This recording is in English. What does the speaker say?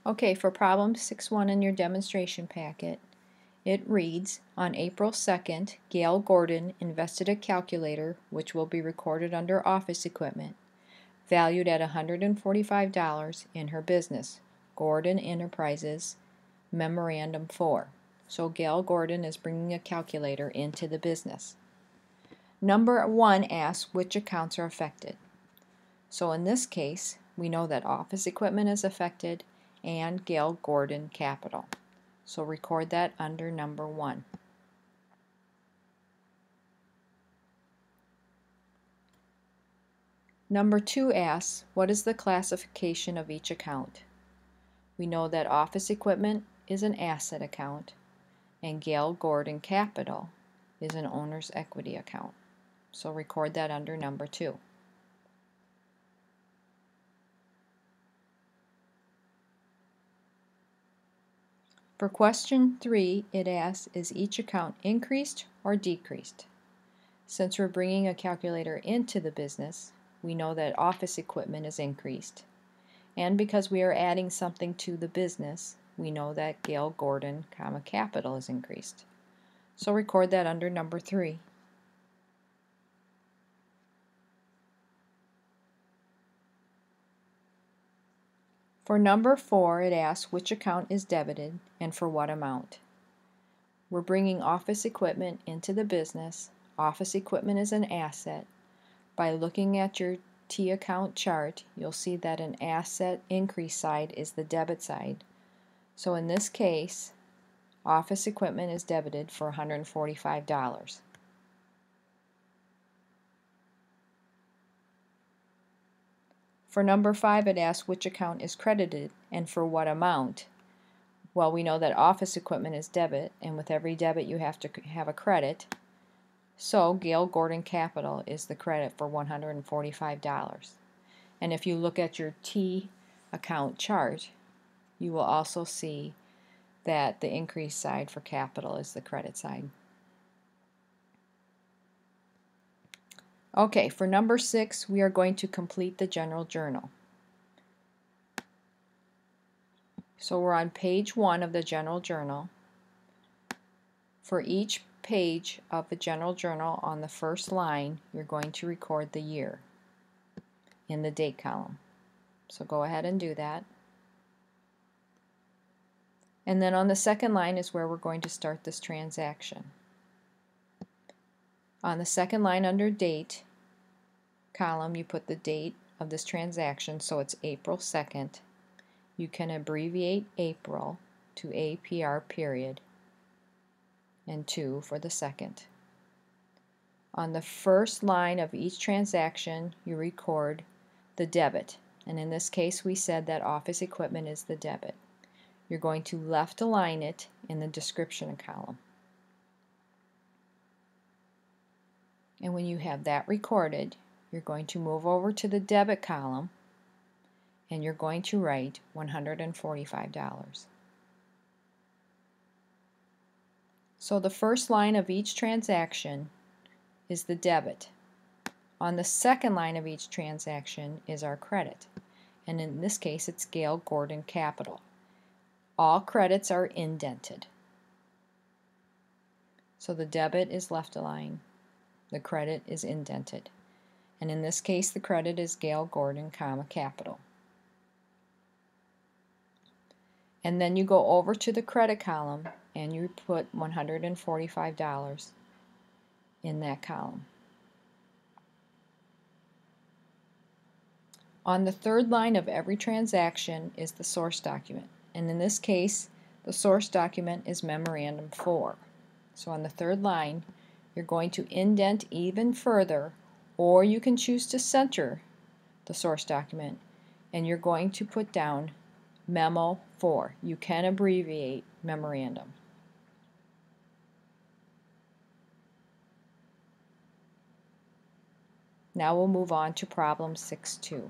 Okay, for problem 6.1 in your demonstration packet, it reads, on April 2nd, Gail Gordon invested a calculator, which will be recorded under office equipment, valued at $145 in her business, Gordon Enterprises, Memorandum 4. So Gail Gordon is bringing a calculator into the business. Number 1 asks which accounts are affected. So in this case, we know that office equipment is affected and Gail Gordon Capital. So record that under number 1. Number 2 asks, what is the classification of each account? We know that office equipment is an asset account and Gail Gordon Capital is an owner's equity account. So record that under number 2. For question 3, it asks, is each account increased or decreased? Since we're bringing a calculator into the business, we know that office equipment is increased. And because we are adding something to the business, we know that Gail Gordon, Capital is increased. So record that under number 3. For number 4, it asks which account is debited and for what amount. We're bringing office equipment into the business. Office equipment is an asset. By looking at your T account chart, you'll see that an asset increase side is the debit side. So in this case, office equipment is debited for $145. For number 5, it asks which account is credited and for what amount. Well, we know that office equipment is debit, and with every debit you have to have a credit. So Gail Gordon Capital is the credit for $145. And if you look at your T account chart, you will also see that the increase side for capital is the credit side. Okay, for number 6, we are going to complete the general journal. So we're on page 1 of the general journal. For each page of the general journal, on the first line, you're going to record the year in the date column. So go ahead and do that. And then on the second line is where we're going to start this transaction. On the second line under date column, you put the date of this transaction, so it's April 2nd. You can abbreviate April to APR period and 2 for the second. On the first line of each transaction, you record the debit, and in this case we said that office equipment is the debit. You're going to left align it in the description column. And when you have that recorded, you're going to move over to the debit column and you're going to write $145. So the first line of each transaction is the debit. On the second line of each transaction is our credit. And in this case it's Gail Gordon Capital. All credits are indented. So the debit is left aligned, the credit is indented. And in this case the credit is Gail Gordon, Capital. And then you go over to the credit column and you put $145 in that column. On the third line of every transaction is the source document. And in this case, the source document is Memorandum 4. So on the third line, you're going to indent even further, or you can choose to center the source document, and you're going to put down Memo 4. You can abbreviate Memorandum. Now we'll move on to problem 6.2.